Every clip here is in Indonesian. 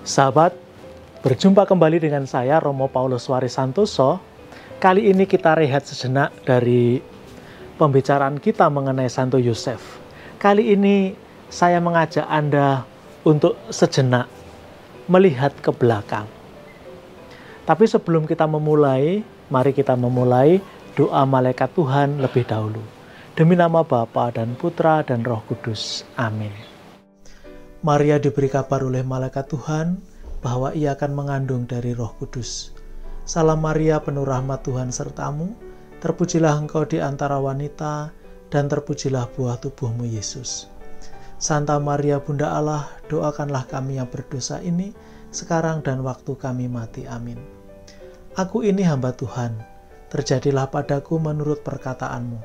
Sahabat, berjumpa kembali dengan saya Romo Paulus Warisantoso. Kali ini kita rehat sejenak dari pembicaraan kita mengenai Santo Yosef. Kali ini saya mengajak Anda untuk sejenak melihat ke belakang. Tapi sebelum kita memulai, mari kita memulai doa malaikat Tuhan lebih dahulu. Demi nama Bapa dan Putra dan Roh Kudus. Amin. Maria diberi kabar oleh malaikat Tuhan bahwa ia akan mengandung dari Roh Kudus. Salam Maria, penuh rahmat Tuhan sertamu, terpujilah engkau di antara wanita, dan terpujilah buah tubuhmu Yesus. Santa Maria Bunda Allah, doakanlah kami yang berdosa ini, sekarang dan waktu kami mati. Amin. Aku ini hamba Tuhan, terjadilah padaku menurut perkataanmu.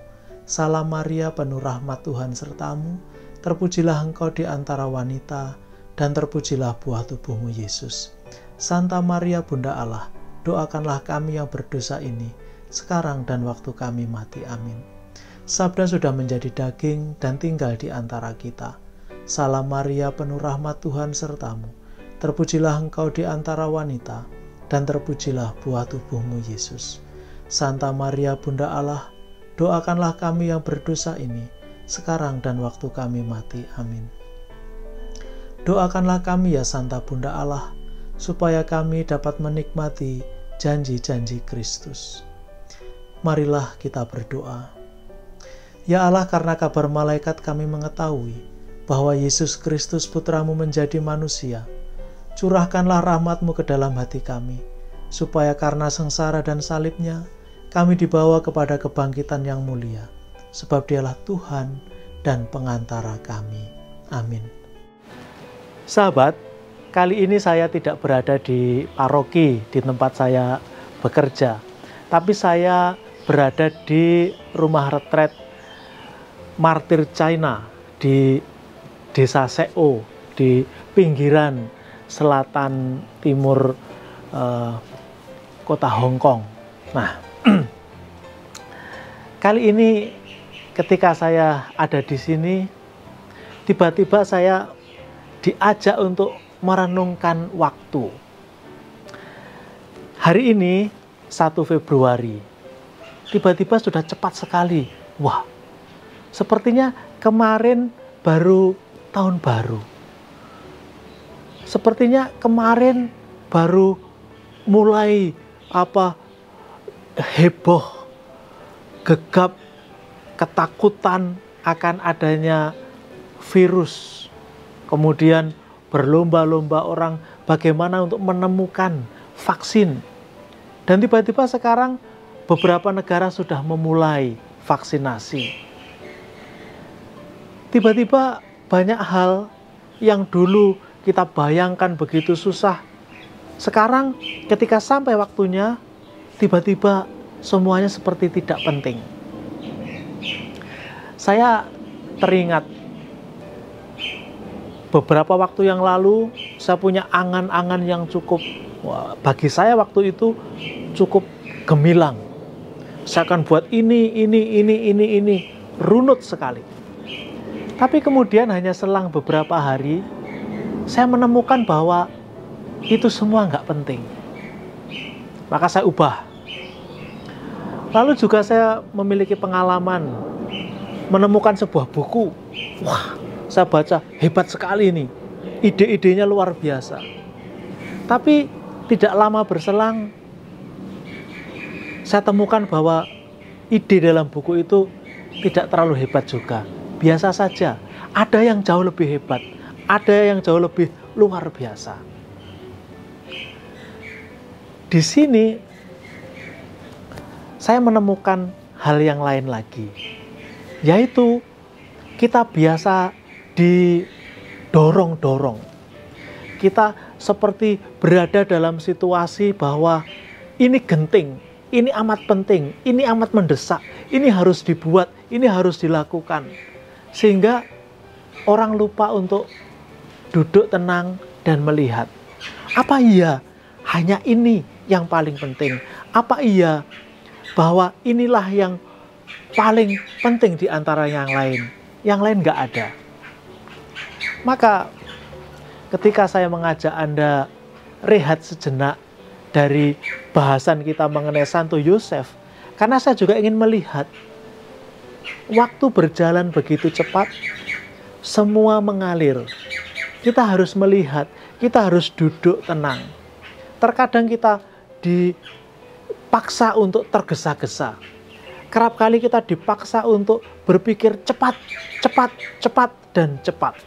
Salam Maria, penuh rahmat Tuhan sertamu, terpujilah engkau di antara wanita, dan terpujilah buah tubuhmu Yesus. Santa Maria Bunda Allah, doakanlah kami yang berdosa ini, sekarang dan waktu kami mati. Amin. Sabda sudah menjadi daging dan tinggal di antara kita. Salam Maria, penuh rahmat Tuhan sertamu, terpujilah engkau di antara wanita, dan terpujilah buah tubuhmu Yesus. Santa Maria Bunda Allah, doakanlah kami yang berdosa ini, sekarang dan waktu kami mati. Amin. Doakanlah kami ya Santa Bunda Allah, supaya kami dapat menikmati janji-janji Kristus. Marilah kita berdoa. Ya Allah, karena kabar malaikat kami mengetahui bahwa Yesus Kristus Putramu menjadi manusia, curahkanlah rahmat-Mu ke dalam hati kami, supaya karena sengsara dan salibnya, kami dibawa kepada kebangkitan yang mulia. Sebab Dialah Tuhan dan pengantara kami. Amin. Sahabat, kali ini saya tidak berada di paroki, di tempat saya bekerja. Tapi saya berada di rumah retret Martir China di Desa Seo, di pinggiran selatan timur kota Hong Kong. Nah, kali ini ketika saya ada di sini, tiba-tiba saya diajak untuk merenungkan waktu. Hari ini 1 Februari, tiba-tiba sudah cepat sekali. Wah, sepertinya kemarin baru tahun baru. Sepertinya kemarin baru mulai heboh, gegap, ketakutan akan adanya virus. Kemudian berlomba-lomba orang bagaimana untuk menemukan vaksin. Dan tiba-tiba sekarang beberapa negara sudah memulai vaksinasi. Tiba-tiba banyak hal yang dulu kita bayangkan begitu susah, sekarang ketika sampai waktunya, tiba-tiba semuanya seperti tidak penting. Saya teringat beberapa waktu yang lalu, saya punya angan-angan yang cukup, bagi saya waktu itu cukup gemilang. Saya akan buat ini, runut sekali. Tapi kemudian hanya selang beberapa hari, saya menemukan bahwa itu semua nggak penting. Maka saya ubah. Lalu juga saya memiliki pengalaman menemukan sebuah buku. Wah, saya baca, hebat sekali ini. Ide-idenya luar biasa. Tapi tidak lama berselang, saya temukan bahwa ide dalam buku itu tidak terlalu hebat juga. Biasa saja. Ada yang jauh lebih hebat. Ada yang jauh lebih luar biasa. Di sini, saya menemukan hal yang lain lagi. Yaitu, kita biasa didorong-dorong. Kita seperti berada dalam situasi bahwa ini genting, ini amat penting, ini amat mendesak, ini harus dibuat, ini harus dilakukan. Sehingga orang lupa untuk duduk tenang dan melihat. Apa iya hanya ini yang paling penting? Apa iya bahwa inilah yang paling penting di antara yang lain? Yang lain nggak ada. Maka ketika saya mengajak Anda rehat sejenak dari bahasan kita mengenai Santo Yosef, karena saya juga ingin melihat waktu berjalan begitu cepat, semua mengalir. Kita harus melihat, kita harus duduk tenang. Terkadang kita dipaksa untuk tergesa-gesa. Kerap kali kita dipaksa untuk berpikir cepat, cepat, cepat, dan cepat.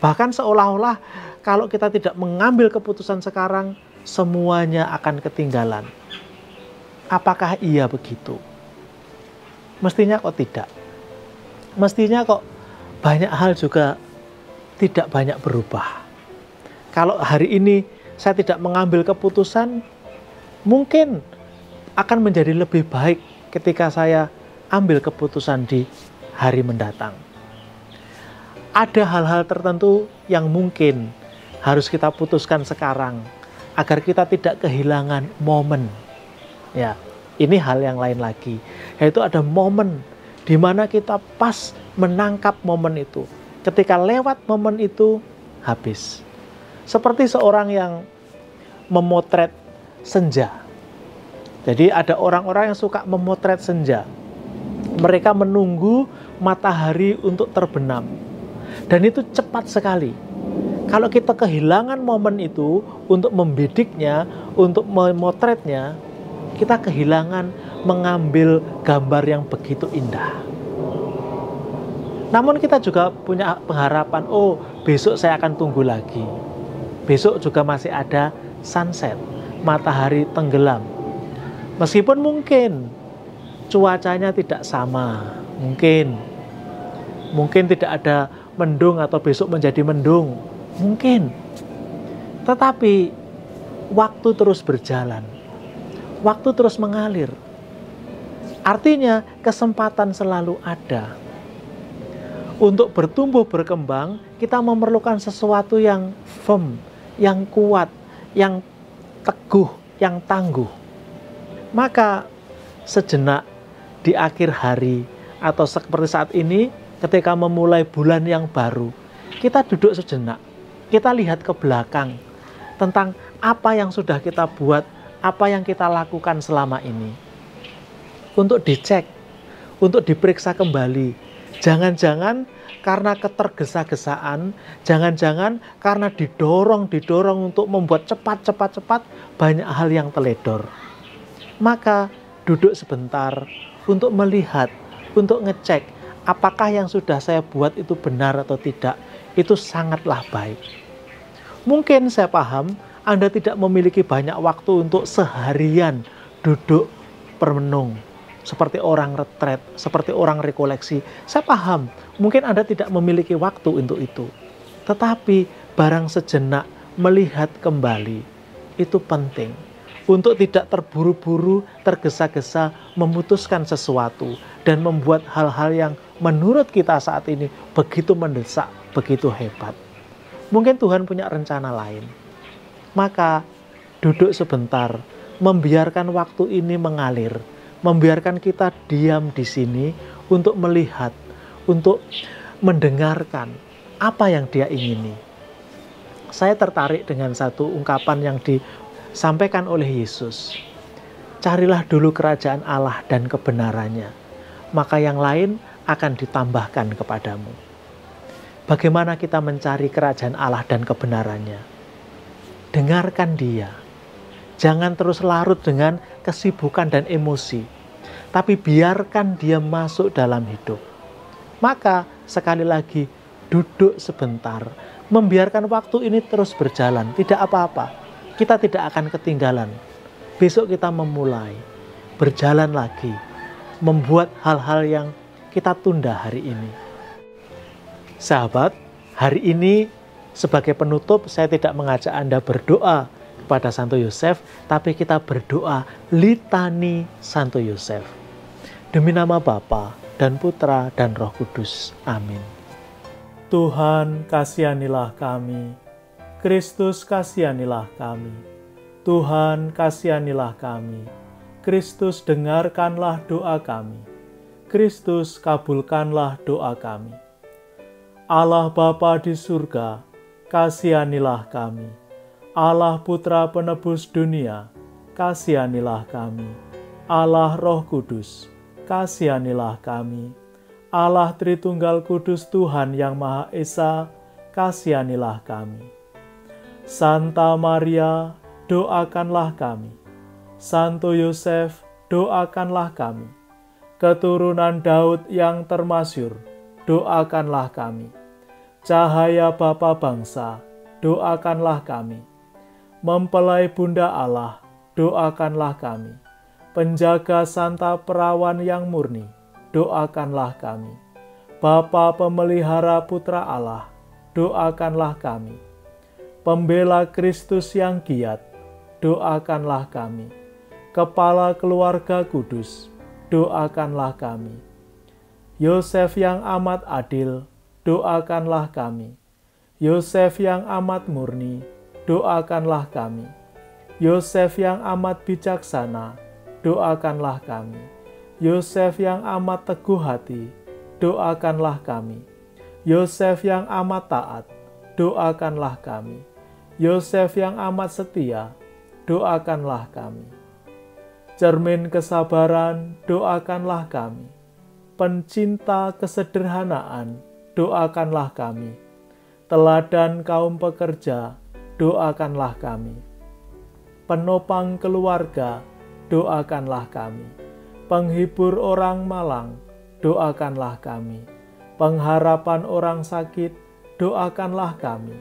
Bahkan seolah-olah kalau kita tidak mengambil keputusan sekarang, semuanya akan ketinggalan. Apakah iya begitu? Mestinya kok tidak. Mestinya kok banyak hal juga tidak banyak berubah. Kalau hari ini saya tidak mengambil keputusan, mungkin akan menjadi lebih baik ketika saya ambil keputusan di hari mendatang. Ada hal-hal tertentu yang mungkin harus kita putuskan sekarang agar kita tidak kehilangan momen. Ya, ini hal yang lain lagi, yaitu ada momen di mana kita pas menangkap momen itu. Ketika lewat momen itu, habis. Seperti seorang yang memotret senja. Jadi ada orang-orang yang suka memotret senja. Mereka menunggu matahari untuk terbenam. Dan itu cepat sekali. Kalau kita kehilangan momen itu untuk membidiknya, untuk memotretnya, kita kehilangan mengambil gambar yang begitu indah. Namun kita juga punya pengharapan, oh besok saya akan tunggu lagi. Besok juga masih ada sunset, matahari tenggelam. Meskipun mungkin cuacanya tidak sama, mungkin tidak ada mendung atau besok menjadi mendung, mungkin. Tetapi waktu terus berjalan, waktu terus mengalir. Artinya kesempatan selalu ada. Untuk bertumbuh berkembang, kita memerlukan sesuatu yang firm, yang kuat, yang teguh, yang tangguh. Maka sejenak di akhir hari atau seperti saat ini, ketika memulai bulan yang baru, kita duduk sejenak, kita lihat ke belakang tentang apa yang sudah kita buat, apa yang kita lakukan selama ini. Untuk dicek, untuk diperiksa kembali. Jangan-jangan karena ketergesa-gesaan, jangan-jangan karena didorong untuk membuat cepat, banyak hal yang teledor. Maka duduk sebentar untuk melihat, untuk ngecek, apakah yang sudah saya buat itu benar atau tidak. Itu sangatlah baik. Mungkin saya paham Anda tidak memiliki banyak waktu untuk seharian duduk perenung. Seperti orang retret, seperti orang rekoleksi. Saya paham, mungkin Anda tidak memiliki waktu untuk itu. Tetapi barang sejenak melihat kembali, itu penting. Untuk tidak terburu-buru, tergesa-gesa, memutuskan sesuatu. Dan membuat hal-hal yang menurut kita saat ini begitu mendesak, begitu hebat. Mungkin Tuhan punya rencana lain. Maka duduk sebentar, membiarkan waktu ini mengalir. Membiarkan kita diam di sini untuk melihat, untuk mendengarkan apa yang Dia ingini. Saya tertarik dengan satu ungkapan yang disampaikan oleh Yesus. Carilah dulu kerajaan Allah dan kebenarannya, maka yang lain akan ditambahkan kepadamu. Bagaimana kita mencari kerajaan Allah dan kebenarannya? Dengarkan Dia. Jangan terus larut dengan kesibukan dan emosi, tapi biarkan Dia masuk dalam hidup. Maka sekali lagi duduk sebentar, membiarkan waktu ini terus berjalan, tidak apa-apa. Kita tidak akan ketinggalan. Besok kita memulai, berjalan lagi, membuat hal-hal yang kita tunda hari ini. Sahabat, hari ini sebagai penutup saya tidak mengajak Anda berdoa pada Santo Yosef, tapi kita berdoa litani Santo Yosef. Demi nama Bapa dan Putra dan Roh Kudus. Amin. Tuhan, kasihanilah kami. Kristus, kasihanilah kami. Tuhan, kasihanilah kami. Kristus, dengarkanlah doa kami. Kristus, kabulkanlah doa kami. Allah Bapa di surga, kasihanilah kami. Allah Putra Penebus dunia, kasihanilah kami. Allah Roh Kudus, kasihanilah kami. Allah Tritunggal Kudus Tuhan yang Maha Esa, kasihanilah kami. Santa Maria, doakanlah kami. Santo Yosef, doakanlah kami. Keturunan Daud yang termasyur, doakanlah kami. Cahaya Bapa Bangsa, doakanlah kami. Mempelai Bunda Allah, doakanlah kami. Penjaga Santa Perawan yang murni, doakanlah kami. Bapa Pemelihara Putra Allah, doakanlah kami. Pembela Kristus yang giat, doakanlah kami. Kepala Keluarga Kudus, doakanlah kami. Yosef yang amat adil, doakanlah kami. Yosef yang amat murni, doakanlah kami. Yosef yang amat bijaksana, doakanlah kami. Yosef yang amat teguh hati, doakanlah kami. Yosef yang amat taat, doakanlah kami. Yosef yang amat setia, doakanlah kami. Cermin kesabaran, doakanlah kami. Pencinta kesederhanaan, doakanlah kami. Teladan kaum pekerja, doakanlah kami. Penopang keluarga, doakanlah kami. Penghibur orang malang, doakanlah kami. Pengharapan orang sakit, doakanlah kami.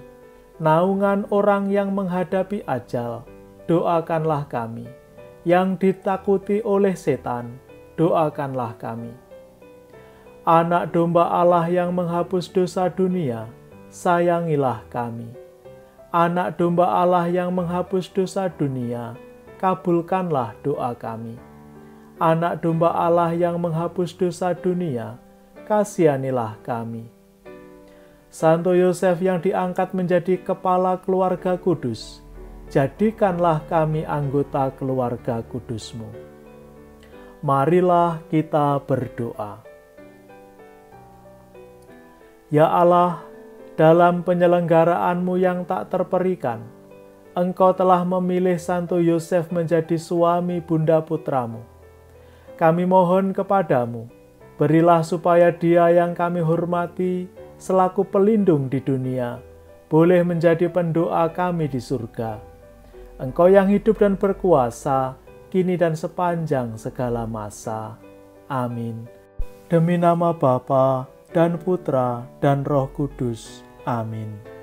Naungan orang yang menghadapi ajal, doakanlah kami. Yang ditakuti oleh setan, doakanlah kami. Anak domba Allah yang menghapus dosa dunia, sayangilah kami. Anak domba Allah yang menghapus dosa dunia, kabulkanlah doa kami. Anak domba Allah yang menghapus dosa dunia, kasihanilah kami. Santo Yosef yang diangkat menjadi kepala keluarga kudus, jadikanlah kami anggota keluarga kudus-Mu. Marilah kita berdoa. Ya Allah, dalam penyelenggaraanmu yang tak terperikan, Engkau telah memilih Santo Yosef menjadi suami Bunda Putramu. Kami mohon kepadamu, berilah supaya dia yang kami hormati selaku pelindung di dunia, boleh menjadi pendoa kami di surga. Engkau yang hidup dan berkuasa, kini dan sepanjang segala masa. Amin. Demi nama Bapa dan Putra dan Roh Kudus. Amin.